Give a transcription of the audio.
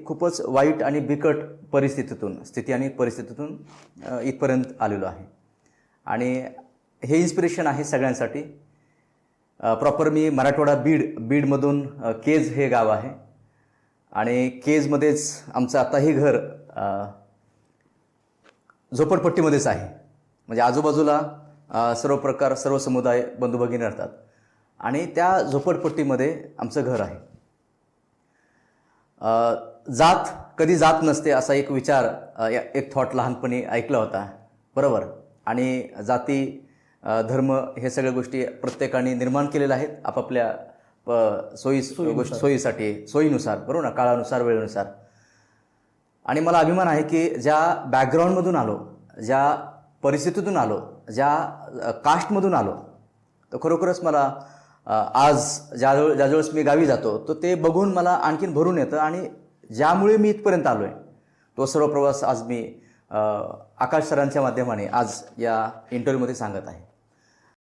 खूपच वाईट आणि बिकट स्थिती आणि परिस्थितीतून इथपर्यंत आलेलो आहे. आणि हे इन्स्पिरेशन आहे सगळ्यांसाठी. प्रॉपर मी मराठवाडा बीडमधून केज हे गाव आहे आणि केजमध्येच आमचं आताही घर झोपडपट्टीमध्येच आहे. म्हणजे आजूबाजूला सर्व समुदाय बंधू भगिनी राहतात आणि त्या झोपडपट्टीमध्ये आमचं घर आहे. जात कधी जात नसते असा एक विचार, एक थॉट लहानपणी ऐकला होता, बरोबर. आणि जाती धर्म हे सगळ्या गोष्टी प्रत्येकाने निर्माण केलेल्या आहेत आपापल्या सोयीनुसार, बरोबर ना, काळानुसार, वेळेनुसार. आणि मला अभिमान आहे की ज्या बॅकग्राऊंडमधून आलो, ज्या परिस्थितीतून आलो, ज्या कास्टमधून आलो, तर खरोखरच मला आज ज्यावेळेस मी गावी जातो तर ते बघून मला आणखीन भरून येतं. आणि ज्यामुळे मी इथपर्यंत आलो आहे तो सर्व प्रवास आज मी आकाश सरांच्या माध्यमाने आज या इंटरव्ह्यूमध्ये सांगत आहे.